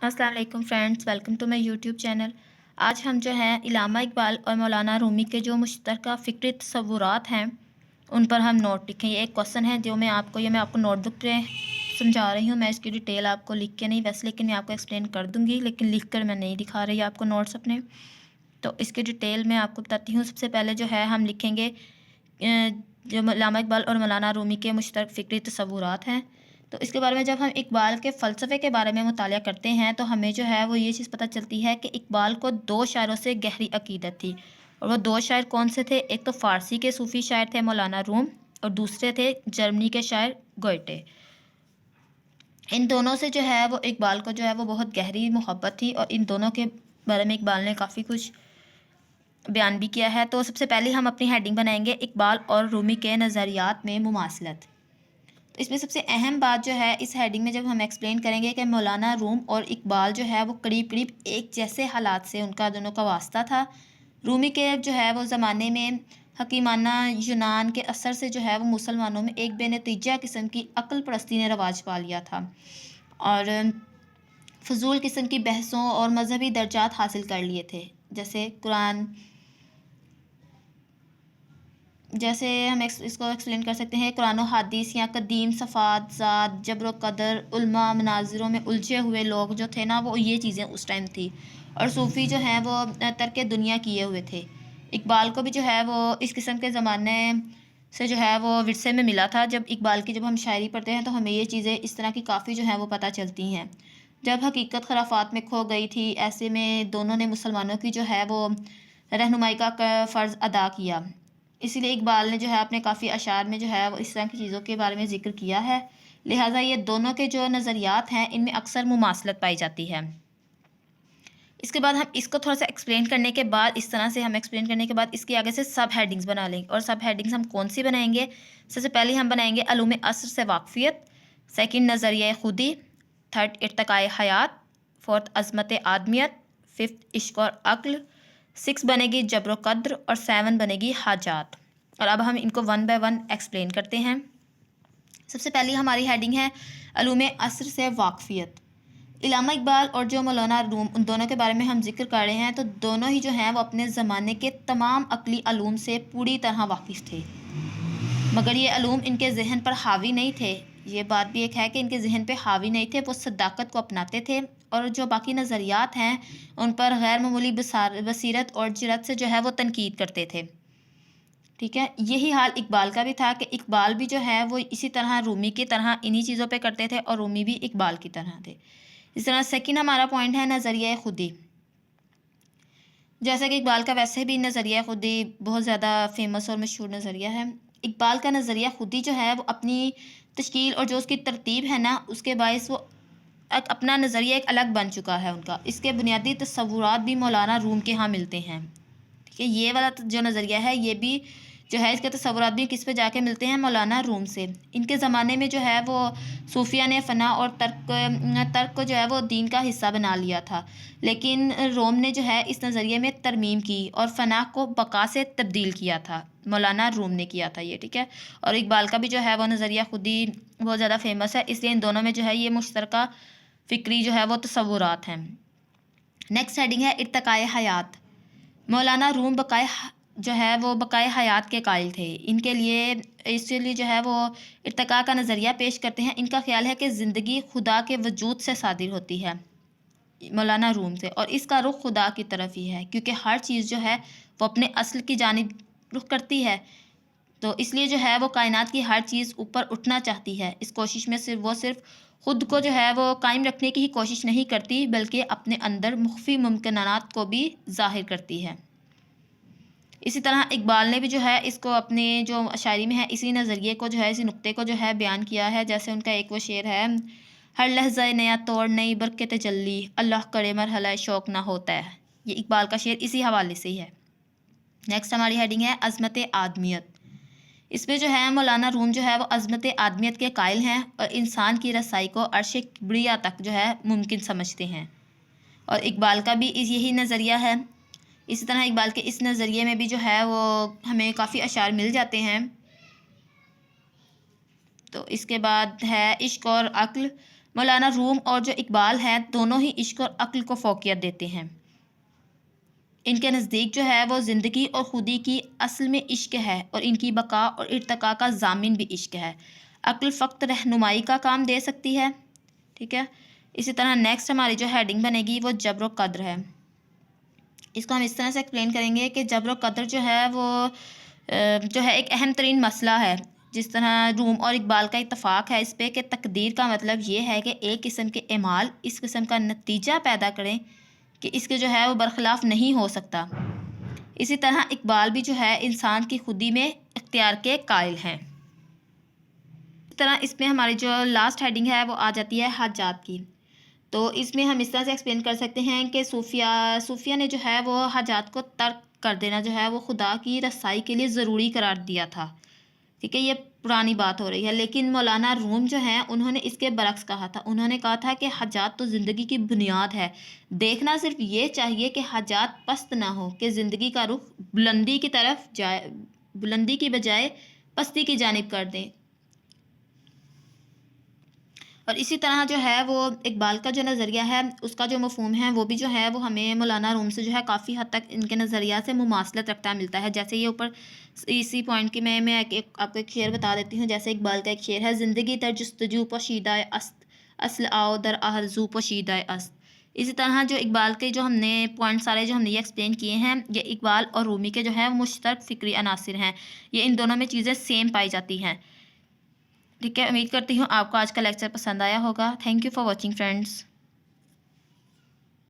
अस्सलाम वालेकुम friends, welcome to my YouTube channel. आज हम जो है इलामा इकबाल और मौलाना रूमी के जो मुश्तरका फ़िक्री तस्वुरात हैं उन पर हम नोट लिखें। ये एक क्वेश्चन है जो मैं आपको नोटबुक पे समझा रही हूँ। मैं इसकी डिटेल आपको लिख के नहीं वैसे, लेकिन मैं आपको एक्सप्लेन कर दूँगी, लेकिन लिख कर मैं नहीं दिखा रही आपको नोट्स अपने। तो इसकी डिटेल मैं आपको बताती हूँ। सबसे पहले जो है हम लिखेंगे जो इलामा इकबाल और मौलाना रूमी के मुश्तरक फ़िक्री तस्वुरात हैं। तो इसके बारे में जब हम इकबाल के फ़लसफ़े के बारे में मुतालिया करते हैं तो हमें जो है वो ये चीज़ पता चलती है कि इकबाल को दो शायरों से गहरी अक़ीदत थी। और वो दो शायर कौन से थे? एक तो फ़ारसी के सूफ़ी शायर थे मौलाना रूम, और दूसरे थे जर्मनी के शायर गोएटे। इन दोनों से जो है वो इकबाल को जो है वो बहुत गहरी मोहब्बत थी, और इन दोनों के बारे में इकबाल ने काफ़ी कुछ बयान भी किया है। तो सबसे पहले हम अपनी हेडिंग बनाएंगे इकबाल और रूमी के नज़रियात में मुमासलत। तो इसमें सबसे अहम बात जो है इस हेडिंग में जब हम एक्सप्लेन करेंगे कि मौलाना रूम और इकबाल जो है वो करीब करीब एक जैसे हालात से उनका दोनों का वास्ता था। रूमी के जो है वो ज़माने में हकीमाना यूनान के असर से जो है वो मुसलमानों में एक बेनतीजा किस्म की अक्ल परस्ती ने रवाज पा लिया था, और फजूल किस्म की बहसों और मजहबी दर्जात हासिल कर लिए थे। जैसे हम इसको एक्सप्लेन कर सकते हैं, कुरान और हदीस या कदीम सफ़ात ज़ात जबर कदर उल्मा मनाजिरों में उलझे हुए लोग जो थे ना, वो ये चीज़ें उस टाइम थी। और सूफ़ी जो हैं वो तर्क दुनिया किए हुए थे। इकबाल को भी जो है वो इस किस्म के ज़माने से जो है वो विरसे में मिला था। जब हम शायरी पढ़ते हैं तो हमें ये चीज़ें इस तरह की काफ़ी जो है वो पता चलती हैं। जब हकीकत खराफात में खो गई थी, ऐसे में दोनों ने मुसलमानों की जो है वो रहनुमाई का फ़र्ज़ अदा किया। इसीलिए इकबाल ने जो है अपने काफ़ी अशार में जो है वो इस तरह की चीज़ों के बारे में ज़िक्र किया है। लिहाजा ये दोनों के जो नज़रियात हैं इनमें अक्सर मुमासलत पाई जाती है। इसके बाद हम इसको थोड़ा सा एक्सप्लेन करने के बाद, इस तरह से हम एक्सप्लेन करने के बाद इसके आगे से सब हेडिंग्स बना लेंगे। और सब हेडिंग्स हम कौन सी बनाएंगे? सबसे पहले हम बनाएंगे अलूम असर से वाकफियत, सेकंड नज़रिया खुदी, थर्ड इर्तकाए हयात, फोर्थ अज़मत आदमियत, फिफ्थ इश्क और अक्ल, सिक्स बनेगी जबर कद्र, और सेवन बनेगी हाजात। और अब हम इनको वन बाय वन एक्सप्लेन करते हैं। सबसे पहली हमारी हेडिंग है अलूम असर से वाकफियत। इलामा इकबाल और जो मौलाना रूम, उन दोनों के बारे में हम जिक्र कर रहे हैं, तो दोनों ही जो हैं वो अपने ज़माने के तमाम अक़ली अलूम से पूरी तरह वाकिफ़ थे। मगर ये अलूम इनके जहन पर हावी नहीं थे। ये बात भी एक है कि इनके जहन पे हावी नहीं थे। वो सदाकत को अपनाते थे, और जो बाकी नज़रियात हैं उन पर गैर मामूली बसीरत और जुरअत से जो है वो तनकीद करते थे। ठीक है, यही हाल इकबाल का भी था कि इकबाल भी जो है वो इसी तरह रूमी की तरह इन्हीं चीज़ों पे करते थे, और रूमी भी इकबाल की तरह थे। इस तरह सेकंड हमारा पॉइंट है नज़रिया खुदी। जैसा कि इकबाल का वैसे भी नज़रिया खुदी बहुत ज़्यादा फेमस और मशहूर नज़रिया है। इकबाल का नज़रिया खुदी जो है वो अपनी तश्कील और जो उसकी तरतीब है ना, उसके बायस वो अपना नज़रिया एक अलग बन चुका है उनका। इसके बुनियादी तस्वुरात भी मौलाना रूम के यहाँ मिलते हैं। ठीक है, ये वाला जो नज़रिया है ये भी जो है इसके तस्वुरात भी किस पे जाके मिलते हैं? मौलाना रूम से। इनके ज़माने में जो है वो सूफिया ने फ़ना और तर्क को जो है वो दीन का हिस्सा बना लिया था, लेकिन रोम ने जो है इस नज़रिए में तरमीम की और फ़ना को बका से तब्दील किया था। मौलाना रूम ने किया था ये। ठीक है, और इकबाल का भी जो है वो नज़रिया खुदी बहुत ज़्यादा फेमस है, इसलिए इन दोनों में जो है ये मुश्तरका फ़िक्री जो है वो तस्वुरात हैं। नेक्स्ट हेडिंग है इर्तकाए हयात। मौलाना रूम जो है वो बकाए हयात के कायल थे। इसलिए जो है वो इर्तका का नज़रिया पेश करते हैं। इनका ख्याल है कि ज़िंदगी खुदा के वजूद से सादिर होती है, मौलाना रूम से, और इसका रुख खुदा की तरफ ही है, क्योंकि हर चीज़ जो है वो अपने असल की जानिब रुख करती है। तो इसलिए जो है वो कायनात की हर चीज़ ऊपर उठना चाहती है। इस कोशिश में सिर्फ ख़ुद को जो है वो कायम रखने की ही कोशिश नहीं करती, बल्कि अपने अंदर मुख्फी मुमकिनात को भी ज़ाहिर करती है। इसी तरह इकबाल ने भी जो है इसको अपने जो शायरी में है इसी नज़रिए को जो है, इसी नुक्ते को जो है बयान किया है। जैसे उनका एक वो शेर है, हर लहज़ा नया तोड़ नई बरकत जल्ली, अल्लाह करे मरहला शौक़ ना होता है। ये इकबाल का शेर इसी हवाले से ही है। नेक्स्ट हमारी हेडिंग है अज़मत आदमियत। इसमें जो है मौलाना रूम जो है वो अज़मत आदमियत के कायल हैं, और इंसान की रसाई को अर्श किब्रिया तक जो है मुमकिन समझते हैं। और इकबाल का भी यही नज़रिया है। इसी तरह इकबाल के इस नज़रिए में भी जो है वो हमें काफ़ी अशार मिल जाते हैं। तो इसके बाद है इश्क और अक्ल। مولانا روم اور جو اقبال ہیں دونوں ہی عشق اور عقل کو فوقیت دیتے ہیں. ان کے نزدیک جو ہے وہ زندگی اور خودی کی اصل میں عشق ہے اور ان کی بقا اور ارتقاء کا ضامن بھی عشق ہے. عقل فقط رہنمائی کا کام دے سکتی ہے. ٹھیک ہے. اسی طرح نیکسٹ ہماری جو ہیڈنگ بنے گی وہ جبر و قدر ہے. اس کو ہم اس طرح سے ایکسپلین کریں گے کہ جبر و قدر جو ہے وہ جو ہے ایک اہم ترین مسئلہ ہے. جس طرح روم اور اقبال کا اتفاق ہے اس پہ کہ تقدیر کا مطلب یہ ہے کہ ایک قسم کے اعمال اس قسم کا نتیجہ پیدا کریں کہ اس کے جو ہے وہ برخلاف نہیں ہو سکتا. اسی طرح اقبال بھی جو ہے انسان کی خودی میں اختیار کے قائل ہیں. اس طرح اس میں ہماری جو لاسٹ ہیڈنگ ہے وہ آ جاتی ہے حاجات کی. تو اس میں ہم اس طرح سے ایکسپلین کر سکتے ہیں کہ صوفیہ نے جو ہے وہ حاجات کو ترک کر دینا جو ہے وہ خدا کی رسائی کے لیے ضروری قرار دیا تھا. ٹھیک ہے. یہ پرانی بات ہو رہی ہے. لیکن مولانا روم جو ہیں انہوں نے اس کے برعکس کہا تھا. انہوں نے کہا تھا کہ حاجات تو زندگی کی بنیاد ہے. دیکھنا صرف یہ چاہیے کہ حاجات پست نہ ہو کہ زندگی کا رخ بلندی کی طرف جائے، بلندی کی بجائے پستی کی جانب کر دیں. اور اسی طرح جو ہے وہ اقبال کا جو نظریہ ہے اس کا جو مفہوم ہے وہ بھی جو ہے وہ ہمیں مولانا روم سے جو ہے کافی حد تک ان کے نظریات سے مماثلت رکھتا ملتا ہے. جیسے یہ اوپر اسی پوائنٹ کی میں آپ کو ایک شعر بتا دیتی ہوں. جیسے اقبال کا ایک شعر ہے: زندگی در جستجو پوشیدہ است، اصل آؤ در آرزو پوشیدہ است. اسی طرح جو اقبال کے جو ہم نے پوائنٹ سارے جو ہم نے یہ ایکسپلین کیے ہیں یہ اقبال اور رومی کے جو ہیں وہ مشترک فکری عناصر ہیں. یہ ان دونوں میں چیزیں سیم پائی جاتی ہیں. ٹھیک ہے. امید کرتی ہوں آپ کو آج کا لیکچر پسند آیا ہوگا. Thank you for watching friends.